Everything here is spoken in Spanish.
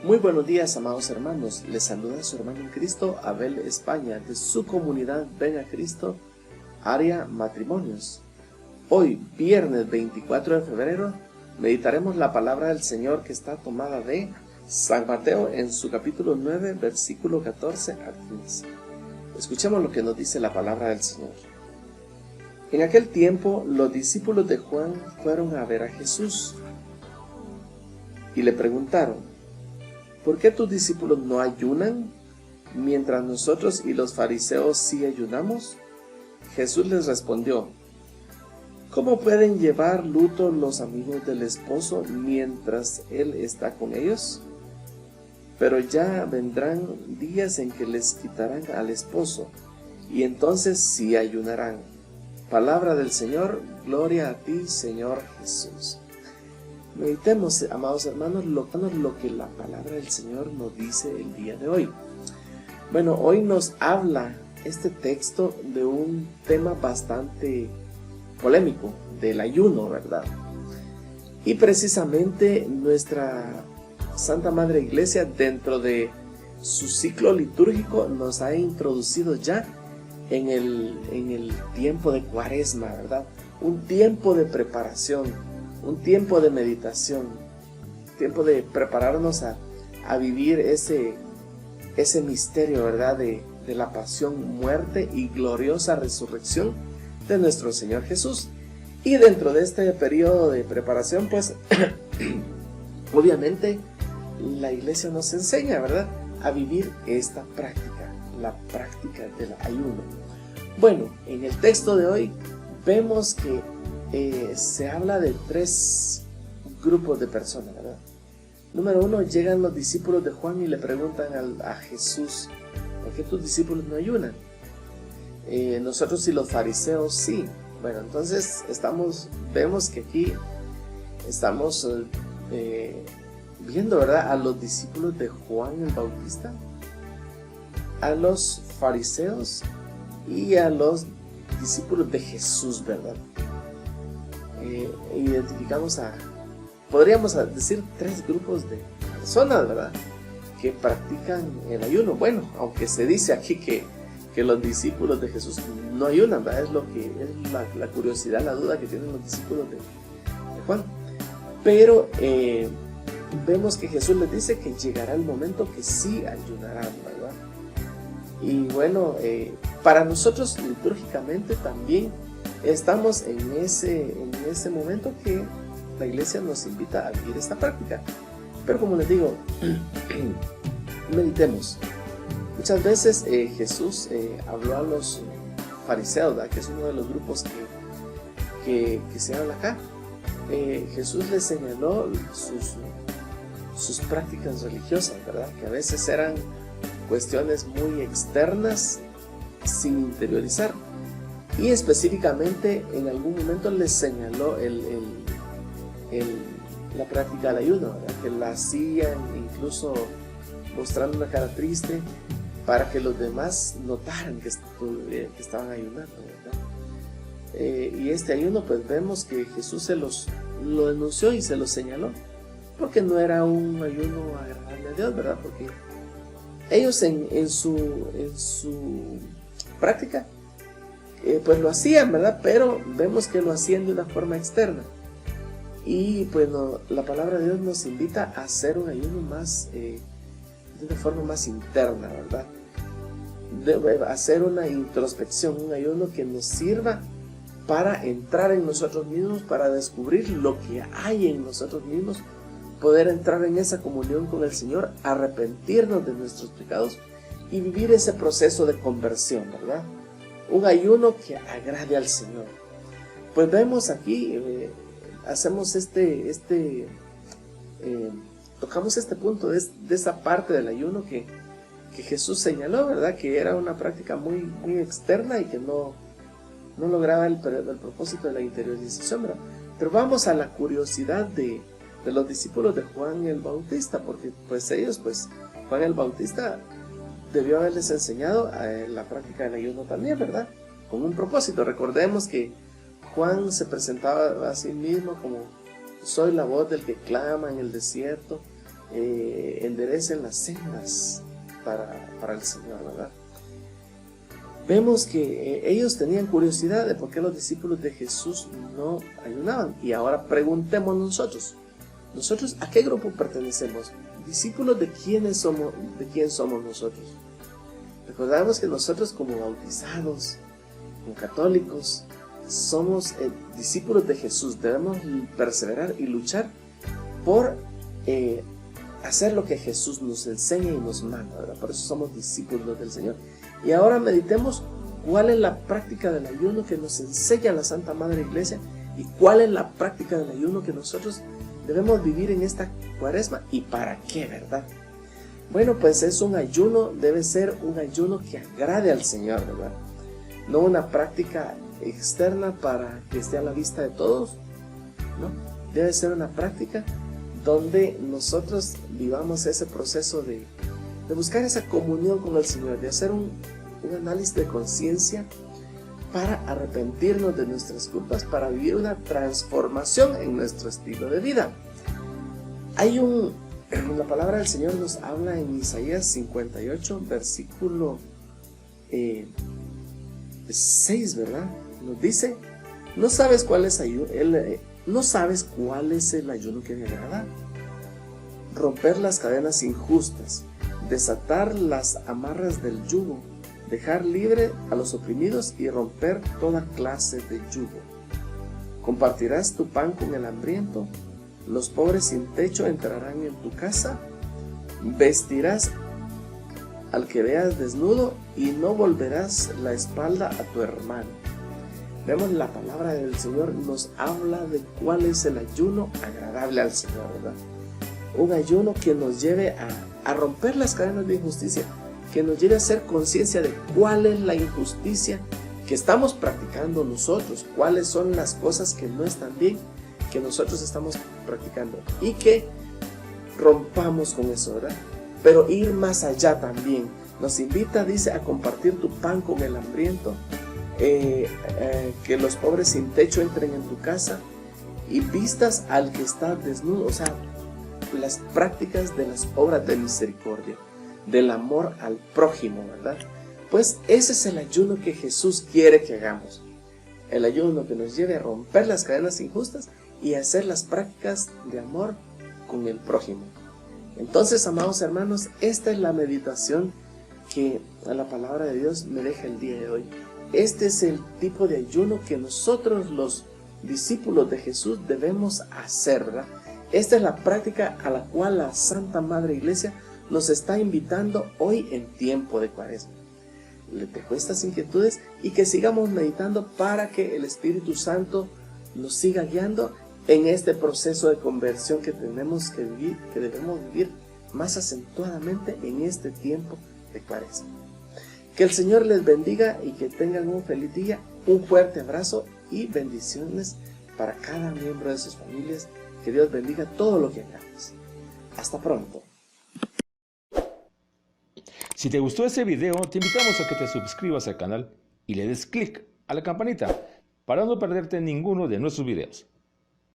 Muy buenos días, amados hermanos. Les saluda su hermano en Cristo, Abel España, de su comunidad Ven a Cristo, área matrimonios. Hoy, viernes 24 de febrero, meditaremos la palabra del Señor que está tomada de San Mateo en su capítulo 9, versículo 14 al 15. Escuchemos lo que nos dice la palabra del Señor. En aquel tiempo, los discípulos de Juan fueron a ver a Jesús y le preguntaron: ¿por qué tus discípulos no ayunan, mientras nosotros y los fariseos sí ayunamos? Jesús les respondió: ¿cómo pueden llevar luto los amigos del esposo mientras él está con ellos? Pero ya vendrán días en que les quitarán al esposo, y entonces sí ayunarán. Palabra del Señor, gloria a ti, Señor Jesús. Meditemos, amados hermanos, lo que la palabra del Señor nos dice el día de hoy. Bueno, hoy nos habla este texto de un tema bastante polémico, del ayuno, ¿verdad? Y precisamente nuestra Santa Madre Iglesia, dentro de su ciclo litúrgico, nos ha introducido ya en el tiempo de Cuaresma, ¿verdad? Un tiempo de preparación, un tiempo de meditación, tiempo de prepararnos a vivir ese misterio, ¿verdad? De la pasión, muerte y gloriosa resurrección de nuestro Señor Jesús. Y dentro de este periodo de preparación, pues, obviamente, la Iglesia nos enseña, ¿verdad?, a vivir esta práctica, la práctica del ayuno. Bueno, en el texto de hoy vemos que se habla de tres grupos de personas, ¿verdad? Número uno, llegan los discípulos de Juan y le preguntan a Jesús: ¿por qué tus discípulos no ayunan? Nosotros y los fariseos sí. Bueno, entonces vemos que aquí estamos viendo, ¿verdad?, a los discípulos de Juan el Bautista, a los fariseos y a los discípulos de Jesús, ¿verdad? Identificamos podríamos decir, tres grupos de personas, ¿verdad?, que practican el ayuno. Bueno, aunque se dice aquí que los discípulos de Jesús no ayunan, ¿verdad? Es lo que es la curiosidad, la duda que tienen los discípulos de Juan. Pero vemos que Jesús les dice que llegará el momento que sí ayunarán, ¿verdad? Y bueno, para nosotros litúrgicamente también estamos en ese momento que la Iglesia nos invita a vivir esta práctica. Pero como les digo, meditemos. Muchas veces Jesús habló a los fariseos, ¿verdad?, que es uno de los grupos que se habla acá. Jesús les señaló sus prácticas religiosas, ¿verdad?, que a veces eran cuestiones muy externas, sin interiorizar. Y específicamente en algún momento les señaló la práctica del ayuno, ¿verdad?, que la hacían incluso mostrando una cara triste para que los demás notaran que estaban ayunando, ¿verdad? Y este ayuno, pues vemos que Jesús lo denunció y se lo señaló, porque no era un ayuno agradable a Dios, ¿verdad? Porque ellos en su práctica pues lo hacían, ¿verdad? Pero vemos que lo hacían de una forma externa. Y pues la palabra de Dios nos invita a hacer un ayuno más de una forma más interna, ¿verdad? De hacer una introspección, un ayuno que nos sirva para entrar en nosotros mismos, para descubrir lo que hay en nosotros mismos, poder entrar en esa comunión con el Señor, arrepentirnos de nuestros pecados y vivir ese proceso de conversión, ¿verdad? Un ayuno que agrade al Señor. Pues vemos aquí, hacemos tocamos este punto de esa parte del ayuno que Jesús señaló, ¿verdad?, que era una práctica muy, muy externa y que no lograba el propósito de la interiorización, ¿verdad? Pero vamos a la curiosidad de los discípulos de Juan el Bautista, porque pues ellos, Juan el Bautista debió haberles enseñado la práctica del ayuno también, ¿verdad?, con un propósito. Recordemos que Juan se presentaba a sí mismo como: soy la voz del que clama en el desierto, enderecen las sendas para el Señor, ¿verdad? Vemos que ellos tenían curiosidad de por qué los discípulos de Jesús no ayunaban. Y ahora preguntemos nosotros ¿a qué grupo pertenecemos? ¿Discípulos de quién somos nosotros? Recordamos que nosotros como bautizados, como católicos, somos discípulos de Jesús. Debemos perseverar y luchar por hacer lo que Jesús nos enseña y nos manda, ¿verdad? Por eso somos discípulos del Señor. Y ahora meditemos cuál es la práctica del ayuno que nos enseña la Santa Madre Iglesia y cuál es la práctica del ayuno que nosotros debemos vivir en esta Cuaresma y para qué, ¿verdad? Bueno, pues es un ayuno, debe ser un ayuno que agrade al Señor, ¿verdad? No una práctica externa para que esté a la vista de todos, ¿no? Debe ser una práctica donde nosotros vivamos ese proceso de buscar esa comunión con el Señor, de hacer un análisis de conciencia para arrepentirnos de nuestras culpas, para vivir una transformación en nuestro estilo de vida. La palabra del Señor nos habla en Isaías 58, versículo 6, ¿verdad? Nos dice, no sabes cuál es el ayuno que me agrada. Romper las cadenas injustas, desatar las amarras del yugo, dejar libre a los oprimidos y romper toda clase de yugo. Compartirás tu pan con el hambriento, los pobres sin techo entrarán en tu casa, vestirás al que veas desnudo y no volverás la espalda a tu hermano. Vemos la palabra del Señor nos habla de cuál es el ayuno agradable al Señor, ¿verdad? Un ayuno que nos lleve a romper las cadenas de injusticia, que nos lleve a hacer conciencia de cuál es la injusticia que estamos practicando nosotros, cuáles son las cosas que no están bien, que nosotros estamos practicando y que rompamos con eso, ¿verdad? Pero ir más allá también. Nos invita, dice, a compartir tu pan con el hambriento, que los pobres sin techo entren en tu casa y vistas al que está desnudo, o sea, las prácticas de las obras de misericordia, del amor al prójimo, ¿verdad? Pues ese es el ayuno que Jesús quiere que hagamos. El ayuno que nos lleve a romper las cadenas injustas y a hacer las prácticas de amor con el prójimo. Entonces, amados hermanos, esta es la meditación que la palabra de Dios me deja el día de hoy. Este es el tipo de ayuno que nosotros los discípulos de Jesús debemos hacer, ¿verdad? Esta es la práctica a la cual la Santa Madre Iglesia nos está invitando hoy en tiempo de Cuaresma. Le dejo estas inquietudes y que sigamos meditando para que el Espíritu Santo nos siga guiando en este proceso de conversión que tenemos que vivir, que debemos vivir más acentuadamente en este tiempo de Cuaresma. Que el Señor les bendiga y que tengan un feliz día, un fuerte abrazo y bendiciones para cada miembro de sus familias. Que Dios bendiga todo lo que hagamos. Hasta pronto. Si te gustó este video, te invitamos a que te suscribas al canal y le des clic a la campanita para no perderte ninguno de nuestros videos.